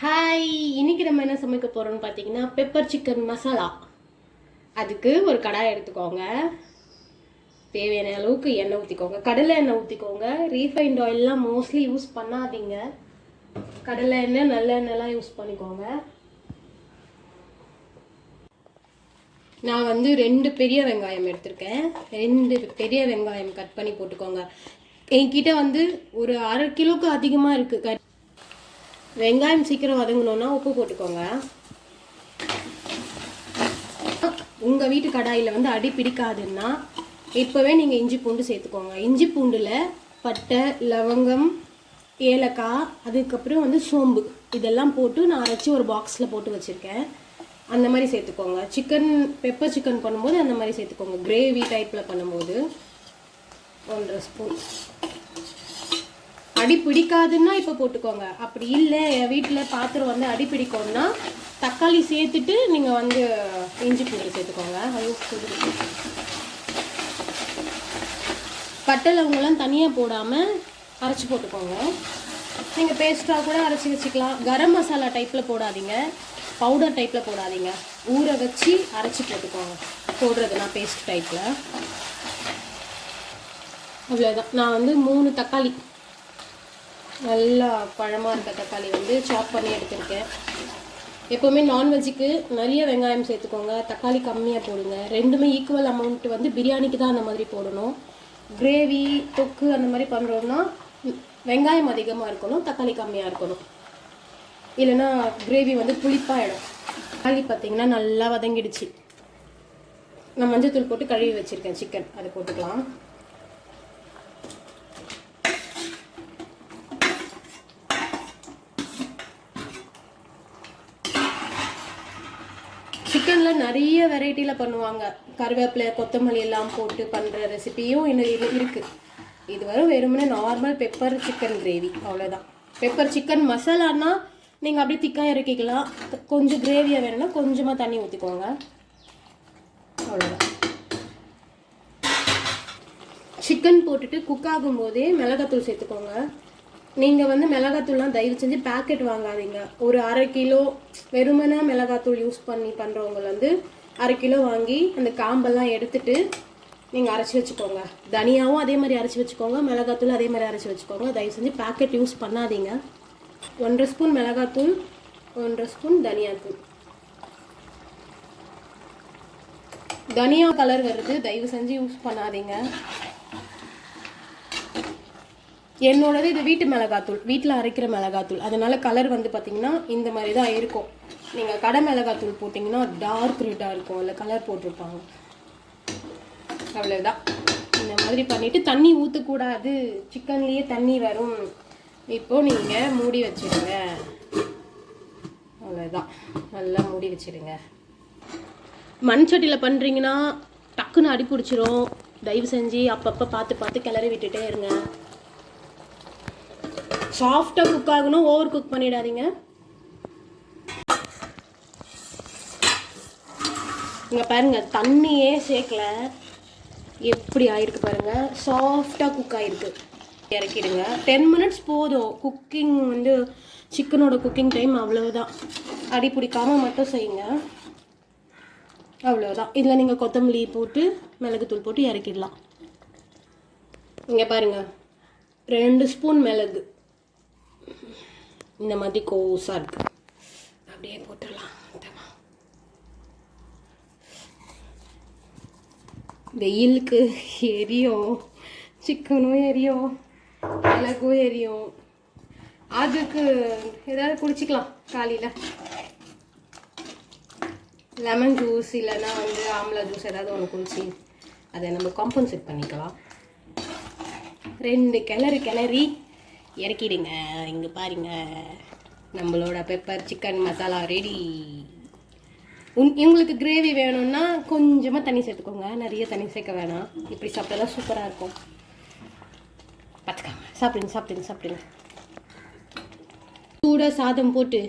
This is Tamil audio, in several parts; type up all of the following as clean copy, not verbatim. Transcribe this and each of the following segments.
ஹாய், இன்னைக்கு நம்ம என்ன சமைக்க போறோம்னு பார்த்தீங்கன்னா பெப்பர் சிக்கன் மசாலா. அதுக்கு ஒரு கடாய் எடுத்துக்கோங்க. தேவையான அளவுக்கு எண்ணெய் ஊற்றிக்கோங்க. கடலை எண்ணெய் ஊற்றிக்கோங்க. ரீஃபைண்ட் ஆயிலெலாம் மோஸ்ட்லி யூஸ் பண்ணாதீங்க. கடலை எண்ணெய் நல்ல எண்ணெய்லாம் யூஸ் பண்ணிக்கோங்க. நான் வந்து 2 பெரிய வெங்காயம் எடுத்திருக்கேன். 2 பெரிய வெங்காயம் கட் பண்ணி போட்டுக்கோங்க. என்கிட்ட வந்து ஒரு 1/2 கிலோவுக்கு அதிகமாக இருக்குது. வெங்காயம் சீக்கிரம் வதங்கணும்னா உப்பு போட்டுக்கோங்க. உங்கள் வீட்டு கடாயில் வந்து அடி பிடிக்காதுன்னா இப்போவே நீங்கள் இஞ்சி பூண்டு சேர்த்துக்கோங்க. இஞ்சி பூண்டில் பட்டை, லவங்கம், ஏலக்காய், அதுக்கப்புறம் வந்து சோம்பு இதெல்லாம் போட்டு நான் அரைச்சி ஒரு பாக்ஸில் போட்டு வச்சுருக்கேன். அந்த மாதிரி சேர்த்துக்கோங்க. பெப்பர் சிக்கன் பண்ணும்போது அந்த மாதிரி சேர்த்துக்கோங்க. கிரேவி டைப்பில் பண்ணும்போது 1.5 ஸ்பூன். அடி பிடிக்காதுன்னா இப்போ போட்டுக்கோங்க. அப்படி இல்லை என் வீட்டில் பாத்திரம் வந்து அடி பிடிக்கும்னா தக்காளி சேர்த்துட்டு நீங்கள் வந்து இஞ்சி பூண்டு சேர்த்துக்கோங்க. பட்டை லவங்கெல்லாம் தனியாக போடாமல் அரைச்சி போட்டுக்கோங்க. நீங்கள் பேஸ்ட்டாக கூட அரைச்சி வச்சுக்கலாம். கரம் மசாலா டைப்பில் போடாதீங்க, பவுடர் டைப்பில் போடாதீங்க. ஊற வச்சு அரைச்சி போட்டுக்கோங்க. போடுறதுனா பேஸ்ட் டைப்பில். அவ்வளோதான். நான் வந்து 3 தக்காளி, நல்லா பழமாக இருக்க தக்காளி வந்து சாப் பண்ணி எடுத்துருக்கேன். எப்போவுமே நான்வெஜ்ஜுக்கு நிறைய வெங்காயம் சேர்த்துக்கோங்க, தக்காளி கம்மியாக போடுங்க. ரெண்டுமே ஈக்குவல் அமௌண்ட் வந்து பிரியாணிக்கு தான் அந்த மாதிரி போடணும். கிரேவி, தொக்கு அந்த மாதிரி பண்ணுறோம்னா வெங்காயம் அதிகமாக இருக்கணும், தக்காளி கம்மியாக இருக்கணும். இல்லைன்னா கிரேவி வந்து புளிப்பாயிடும். தக்காளி பார்த்திங்கன்னா நல்லா வதங்கிடுச்சு. நான் மஞ்சத்தூள் போட்டு கழுவி வச்சுருக்கேன் சிக்கன், அதை போட்டுக்கலாம். சிக்கனில் நிறைய வெரைட்டியில் பண்ணுவாங்க. கருவேப்பிலை, கொத்தமல்லி எல்லாம் போட்டு பண்ணுற ரெசிபியும் இன்னும் இருக்குது. இது வரும் வெறுமனே நார்மல் பெப்பர் சிக்கன் கிரேவி, அவ்வளோதான். பெப்பர் சிக்கன் மசாலான்னா நீங்கள் அப்படியே திக்காக இறக்கிக்கலாம். கொஞ்சம் கிரேவியாக வேணும்னா கொஞ்சமாக தண்ணி ஊற்றிக்கோங்க, அவ்வளோதான். சிக்கன் போட்டுட்டு குக் ஆகும்போதே மிளகாத்தூள் சேர்த்துக்கோங்க. நீங்கள் வந்து மிளகாத்தூள்லாம் தயவு செஞ்சு பேக்கெட் வாங்காதீங்க. ஒரு 1/2 கிலோ வெறுமனே மிளகாத்தூள் யூஸ் பண்ணி பண்ணுறவங்க வந்து 1/2 கிலோ வாங்கி அந்த காம்பெல்லாம் எடுத்துட்டு நீங்கள் அரைச்சி வச்சுக்கோங்க. தனியாகவும் அதே மாதிரி அரைச்சி வச்சுக்கோங்க, மிளகாத்தூள் அதே மாதிரி அரைச்சி வச்சுக்கோங்க. தயவு செஞ்சு பேக்கெட் யூஸ் பண்ணாதீங்க. 1.5 ஸ்பூன் மிளகாத்தூள், 1.5 ஸ்பூன் தனியாத்தூள். தனியா கலர் வருது, தயவு செஞ்சு யூஸ் பண்ணாதீங்க. என்னோடது இது வீட்டு மிளகாத்தூள், வீட்டில் அரைக்கிற மிளகாத்தூள். அதனால கலர் வந்து பார்த்திங்கன்னா இந்த மாதிரி தான் இருக்கும். நீங்கள் கடை மிளகாத்தூள் போட்டிங்கன்னா டார்க் ரெட்டாக இருக்கும், இல்லை கலர் போட்டிருப்பாங்க. அவ்வளோதான். இந்த மாதிரி பண்ணிவிட்டு தண்ணி ஊற்றக்கூடாது, சிக்கன்லேயே தண்ணி வரும். இப்போது நீங்கள் மூடி வச்சுடுங்க, அவ்வளோதான். நல்லா மூடி வச்சுடுங்க. மண் சட்டியில் பண்ணுறீங்கன்னா டக்குன்னு அடி பிடிச்சிரும். தயவு செஞ்சு அப்பப்போ பார்த்து கிளறி விட்டுட்டே இருங்க. சாஃப்டாக குக் ஆகணும், ஓவர் குக் பண்ணிடாதீங்க. இங்கே பாருங்கள், தண்ணியே சேர்க்கல, எப்படி ஆயிருக்கு பாருங்கள். சாஃப்டாக குக் ஆகிருக்கு. இறக்கிடுங்க. 10 மினிட்ஸ் போதும். குக்கிங் வந்து சிக்கனோட குக்கிங் டைம் அவ்வளோதான். அடி பிடிக்காமல் மட்டும் செய்யுங்க, அவ்வளோதான். இதில் நீங்கள் கொத்தமல்லி போட்டு மிளகுத்தூள் போட்டு இறக்கிடலாம். இங்கே பாருங்கள், 2 ஸ்பூன் மிளகு இந்த மாதிரி கோஸாக இருக்கு. அப்படியே போட்டுடலாம். வெயிலுக்கு எரியும், சிக்கனும் எரியும், மிளகும் எரியும். அதுக்கு ஏதாவது குடிச்சிக்கலாம். காலையில் லெமன் ஜூஸ் இல்லைன்னா வந்து ஆம்லா ஜூஸ் ஏதாவது ஒன்று குடிச்சு அதை நம்ம காம்பன்சேட் பண்ணிக்கலாம். 2 கிளறி இறக்கிடுங்க. இங்கே பாருங்க, நம்மளோட பெப்பர் சிக்கன் மசாலா ரெடி. உங்களுக்கு கிரேவி வேணும்னா கொஞ்சமாக தண்ணி சேர்த்துக்கோங்க, நிறைய தண்ணி சேர்க்க வேணாம். இப்படி சாப்பிட்டா தான் சூப்பராக இருக்கும். பார்த்துக்காங்க. சாப்பிடுங்க. சூடாக சாதம் போட்டு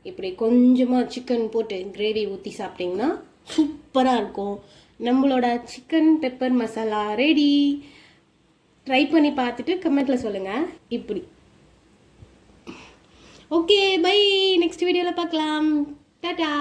இப்படி கொஞ்சமாக சிக்கன் போட்டு கிரேவி ஊற்றி சாப்பிட்டிங்கன்னா சூப்பராக இருக்கும். நம்மளோட chicken pepper masala ready. Try பண்ணி பார்த்துட்டு கமெண்ட்டில் சொல்லுங்கள். இப்படி ஓகே, பை. வீடியோவில் பார்க்கலாம். டாடா.